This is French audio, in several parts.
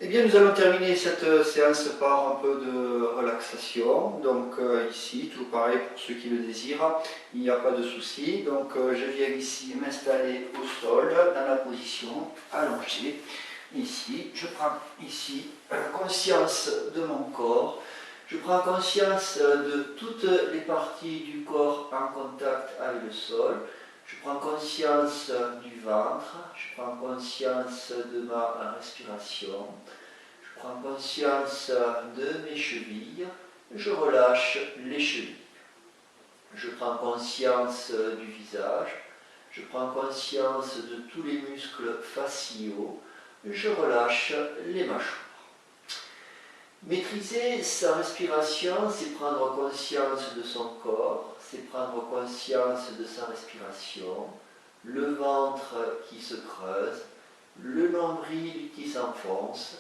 Eh bien, nous allons terminer cette séance par un peu de relaxation. Donc ici, tout pareil pour ceux qui le désirent, il n'y a pas de souci. Donc je viens ici m'installer au sol, dans la position allongée. Ici, je prends ici conscience de mon corps. Je prends conscience de toutes les parties du corps en contact avec le sol. Je prends conscience du ventre, je prends conscience de ma respiration, je prends conscience de mes chevilles, je relâche les chevilles. Je prends conscience du visage, je prends conscience de tous les muscles faciaux, je relâche les mâchoires. Maîtriser sa respiration, c'est prendre conscience de son corps, c'est prendre conscience de sa respiration, le ventre qui se creuse, le nombril qui s'enfonce,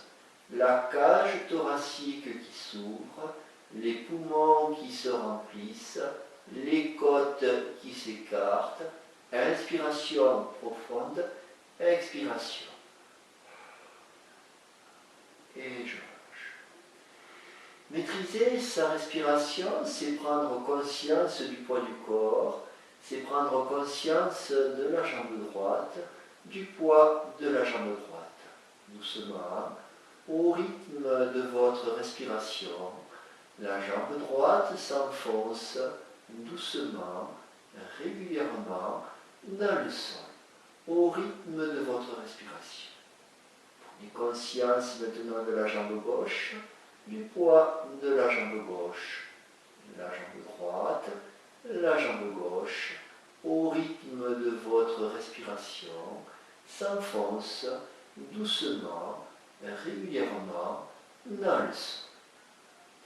la cage thoracique qui s'ouvre, les poumons qui se remplissent, les côtes qui s'écartent, inspiration profonde, expiration. Et je Maîtriser sa respiration, c'est prendre conscience du poids du corps, c'est prendre conscience de la jambe droite, du poids de la jambe droite. Doucement, au rythme de votre respiration, la jambe droite s'enfonce doucement, régulièrement dans le sol, au rythme de votre respiration. Prenez conscience maintenant de la jambe gauche, du poids de la jambe gauche, la jambe droite, la jambe gauche, au rythme de votre respiration, s'enfonce doucement, régulièrement dans le sol.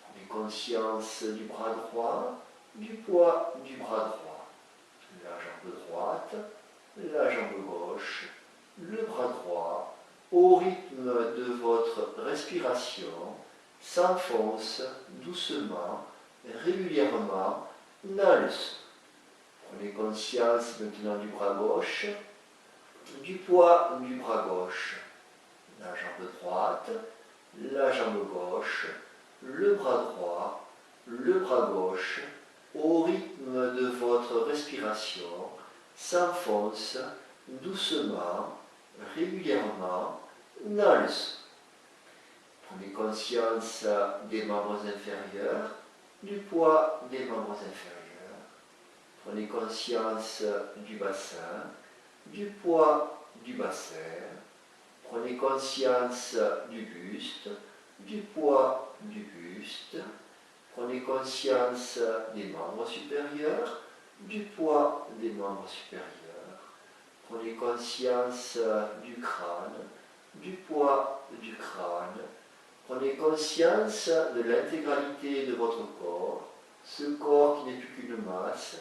Prenez conscience du bras droit, du poids du bras droit, la jambe droite, la jambe gauche, le bras droit, au rythme de votre respiration, s'enfonce doucement, régulièrement dans le sol. Prenez conscience maintenant du bras gauche, du poids du bras gauche, la jambe droite, la jambe gauche, le bras droit, le bras gauche, au rythme de votre respiration, s'enfonce doucement, régulièrement dans le sol. Prenez conscience des membres inférieurs, du poids des membres inférieurs. Prenez conscience du bassin, du poids du bassin. Prenez conscience du buste, du poids du buste. Prenez conscience des membres supérieurs, du poids des membres supérieurs. Prenez conscience du crâne, du poids du crâne. Prenez conscience de l'intégralité de votre corps, ce corps qui n'est plus qu'une masse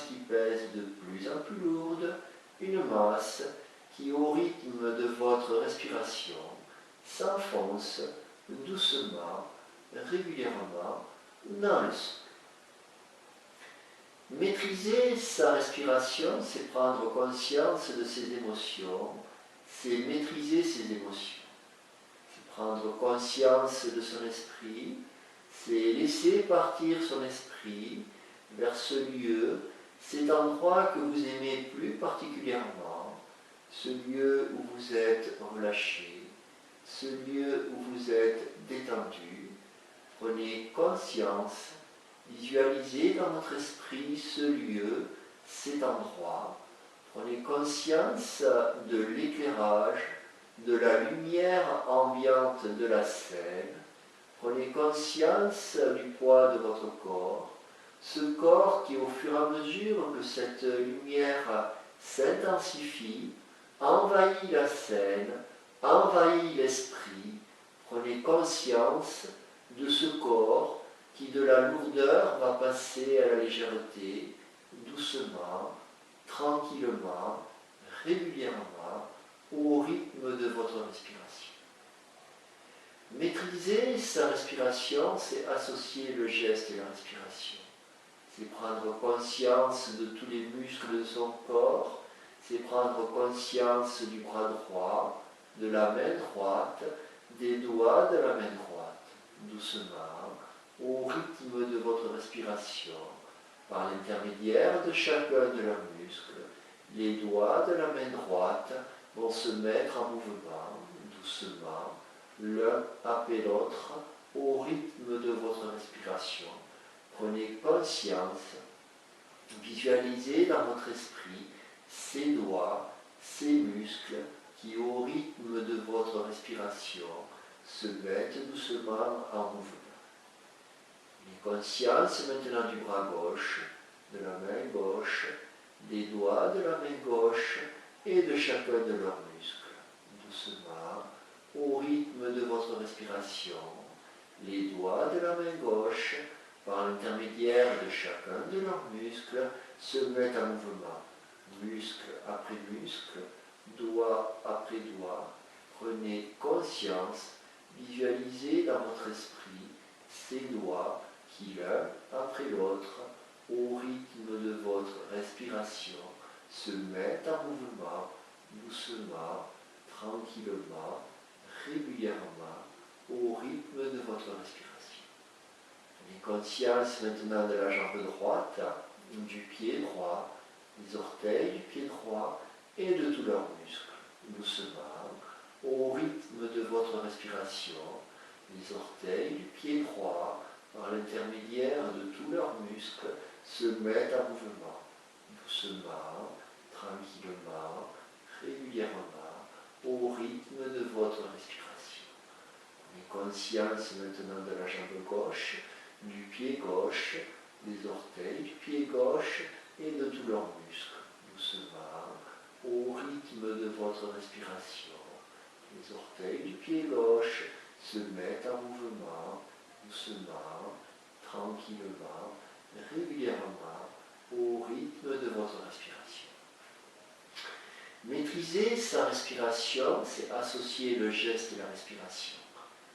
qui pèse de plus en plus lourde, une masse qui, au rythme de votre respiration, s'enfonce doucement, régulièrement dans le sol. Maîtriser sa respiration, c'est prendre conscience de ses émotions, c'est maîtriser ses émotions. Prendre conscience de son esprit, c'est laisser partir son esprit vers ce lieu, cet endroit que vous aimez plus particulièrement, ce lieu où vous êtes relâché, ce lieu où vous êtes détendu. Prenez conscience, visualisez dans votre esprit ce lieu, cet endroit. Prenez conscience de l'éclairage, de la lumière ambiante de la scène. Prenez conscience du poids de votre corps, ce corps qui, au fur et à mesure que cette lumière s'intensifie, envahit la scène, envahit l'esprit. Prenez conscience de ce corps qui, de la lourdeur, va passer à la légèreté, doucement, tranquillement, régulièrement, au rythme de votre respiration. Maîtriser sa respiration, c'est associer le geste et la respiration. C'est prendre conscience de tous les muscles de son corps, c'est prendre conscience du bras droit, de la main droite, des doigts de la main droite, doucement, au rythme de votre respiration, par l'intermédiaire de chacun de leurs muscles. Les doigts de la main droite vont se mettre en mouvement, doucement, l'un après l'autre, au rythme de votre respiration. Prenez conscience, visualisez dans votre esprit ces doigts, ces muscles qui, au rythme de votre respiration, se mettent doucement en mouvement. Prenez conscience maintenant du bras gauche, de la main gauche, des doigts de la main gauche et de chacun de leurs muscles. Doucement, au rythme de votre respiration, les doigts de la main gauche, par l'intermédiaire de chacun de leurs muscles, se mettent en mouvement. Muscle après muscle, doigt après doigt. Prenez conscience, visualisez dans votre esprit ces doigts qui, l'un après l'autre, au rythme de votre respiration, se mettent en mouvement, doucement, tranquillement, régulièrement, au rythme de votre respiration. Prenez conscience maintenant de la jambe droite, du pied droit, des orteils du pied droit et de tous leurs muscles. Doucement, au rythme de votre respiration, les orteils du pied droit, par l'intermédiaire de tous leurs muscles, se mettent en mouvement. Doucement, tranquillement, régulièrement, au rythme de votre respiration. Prenez conscience maintenant de la jambe gauche, du pied gauche, des orteils du pied gauche et de tous leurs muscles. Doucement, au rythme de votre respiration, les orteils du pied gauche se mettent en mouvement, doucement, tranquillement, régulièrement, au rythme de votre respiration. Maîtriser sa respiration, c'est associer le geste et la respiration.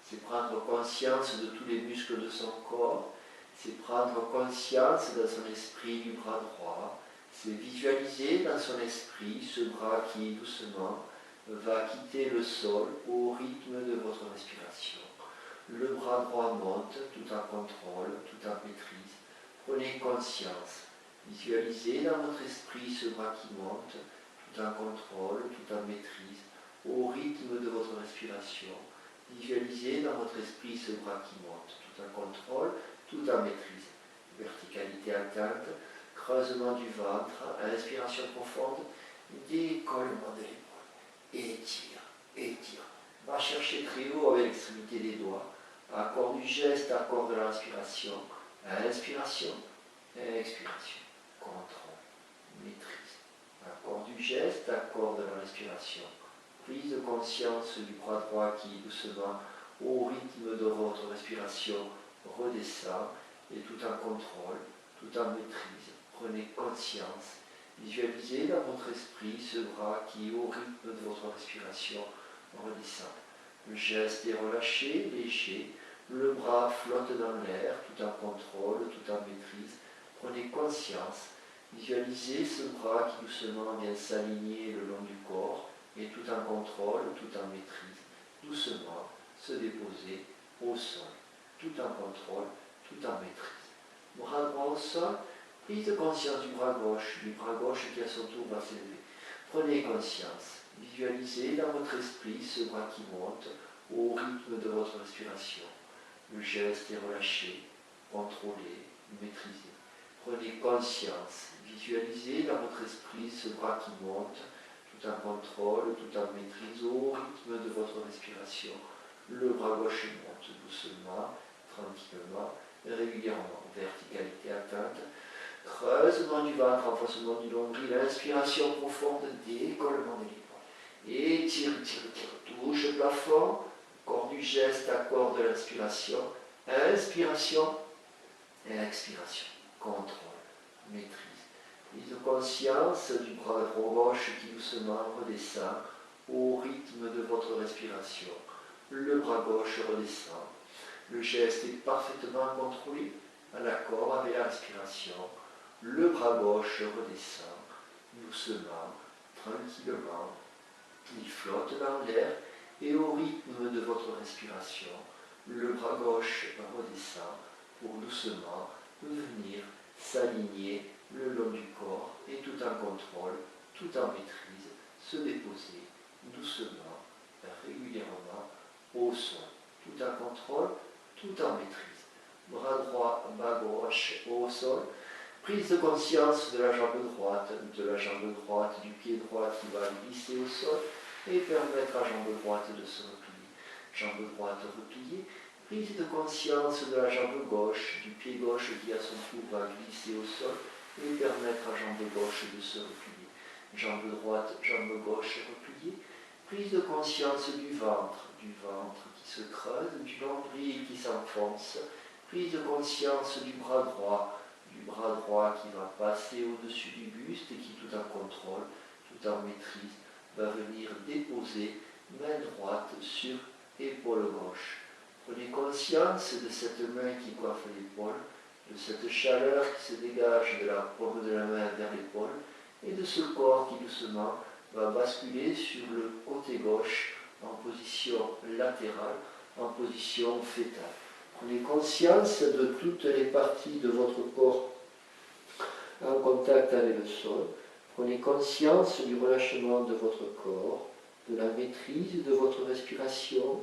C'est prendre conscience de tous les muscles de son corps, c'est prendre conscience dans son esprit du bras droit, c'est visualiser dans son esprit ce bras qui, doucement, va quitter le sol au rythme de votre respiration. Le bras droit monte tout en contrôle, tout en maîtrise. Prenez conscience, visualisez dans votre esprit ce bras qui monte, tout en contrôle, tout en maîtrise, au rythme de votre respiration. Visualisez dans votre esprit ce bras qui monte, tout en contrôle, tout en maîtrise. Verticalité atteinte, creusement du ventre, inspiration profonde, décollement de l'épaule. Étire, étire. Va chercher très haut avec l'extrémité des doigts. Accord du geste, accord de la respiration. Inspiration, expiration. Contrôle, maîtrise. Accord du geste, accord de la respiration. Prise de conscience du bras droit qui, doucement, au rythme de votre respiration, redescend et tout en contrôle, tout en maîtrise. Prenez conscience. Visualisez dans votre esprit ce bras qui, au rythme de votre respiration, redescend. Le geste est relâché, léger. Le bras flotte dans l'air, tout en contrôle, tout en maîtrise. Prenez conscience. Visualisez ce bras qui doucement vient s'aligner le long du corps et tout en contrôle, tout en maîtrise. Doucement se déposer au sol, tout en contrôle, tout en maîtrise. Bras droit au sol, prise de conscience du bras gauche qui à son tour va s'élever. Prenez conscience, visualisez dans votre esprit ce bras qui monte au rythme de votre respiration. Le geste est relâché, contrôlé, maîtrisé. Prenez conscience, visualisez dans votre esprit ce bras qui monte, tout en contrôle, tout en maîtrise, au rythme de votre respiration. Le bras gauche monte doucement, tranquillement, régulièrement. Verticalité atteinte, creusement du ventre, renforcement du nombril, inspiration profonde, décollement de l'épaule. Étire, tire, tire, touche le plafond, accord du geste, accord de l'inspiration, inspiration et expiration. Contrôle, maîtrise. Prise de conscience du bras droit gauche qui doucement redescend au rythme de votre respiration. Le bras gauche redescend. Le geste est parfaitement contrôlé en accord avec la respiration. Le bras gauche redescend doucement, tranquillement. Il flotte dans l'air et au rythme de votre respiration, le bras gauche redescend pour doucement venir s'aligner le long du corps et tout en contrôle, tout en maîtrise, se déposer doucement, régulièrement au sol, tout en contrôle, tout en maîtrise. Bras droit, bras gauche au sol, prise de conscience de la jambe droite, du pied droit qui va glisser au sol et permettre à jambe droite de se replier. Jambe droite repliée, prise de conscience de la jambe gauche, du pied gauche qui à son tour va glisser au sol et permettre à jambe gauche de se replier. Jambe droite, jambe gauche repliée, prise de conscience du ventre qui se creuse, du nombril qui s'enfonce, prise de conscience du bras droit qui va passer au-dessus du buste et qui tout en contrôle, tout en maîtrise, va venir déposer main droite sur épaule gauche. Prenez conscience de cette main qui coiffe l'épaule, de cette chaleur qui se dégage de la paume de la main vers l'épaule et de ce corps qui doucement va basculer sur le côté gauche en position latérale, en position fétale. Prenez conscience de toutes les parties de votre corps en contact avec le sol. Prenez conscience du relâchement de votre corps, de la maîtrise de votre respiration,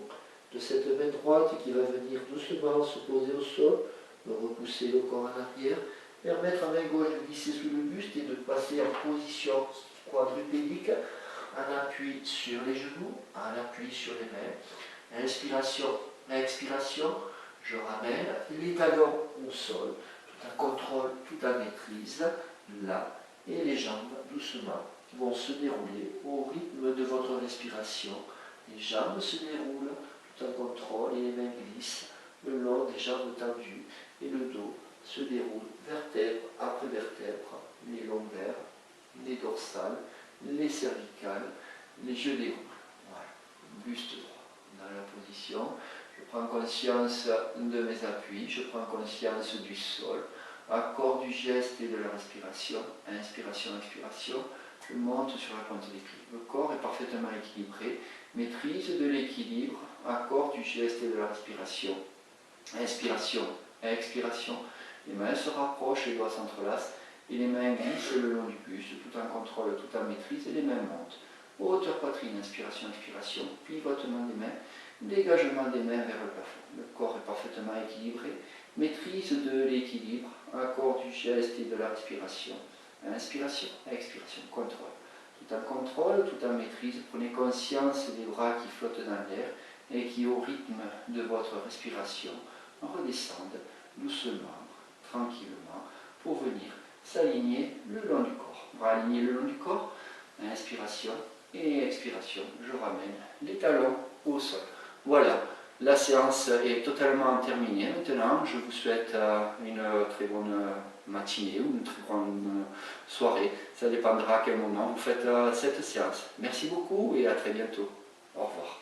de cette main droite qui va venir doucement se poser au sol, repousser le corps en arrière, permettre à main gauche de glisser sous le buste et de passer en position quadrupédique, en appui sur les genoux, en appui sur les mains. Inspiration, expiration, je ramène les talons au sol, tout en contrôle, tout en maîtrise, là, et les jambes doucement vont se dérouler au rythme de votre respiration. Les jambes se déroulent tout en contrôle et les mains glissent le long des jambes tendues et le dos se déroule vertèbre après vertèbre, les lombaires, les dorsales, les cervicales, les yeux déroulent. Voilà, buste droit dans la position. Je prends conscience de mes appuis, je prends conscience du sol, accord du geste et de la respiration, inspiration, expiration, je monte sur la pointe des pieds. Le corps est parfaitement équilibré, maîtrise de l'équilibre, accord du geste et de la respiration, inspiration, expiration, les mains se rapprochent, les doigts s'entrelacent et les mains glissent le long du buste, tout en contrôle, tout en maîtrise et les mains montent. Hauteur poitrine, inspiration, expiration, pivotement des mains, dégagement des mains vers le plafond. Le corps est parfaitement équilibré, maîtrise de l'équilibre, accord du geste et de la respiration, inspiration, expiration, contrôle. Tout en contrôle, tout en maîtrise, prenez conscience des bras qui flottent dans l'air et qui, au rythme de votre respiration, redescendent doucement, tranquillement, pour venir s'aligner le long du corps. Bras alignés le long du corps, inspiration et expiration, je ramène les talons au sol. Voilà, la séance est totalement terminée. Maintenant, je vous souhaite une très bonne matinée ou une très bonne soirée. Ça dépendra à quel moment vous faites cette séance. Merci beaucoup et à très bientôt. Au revoir.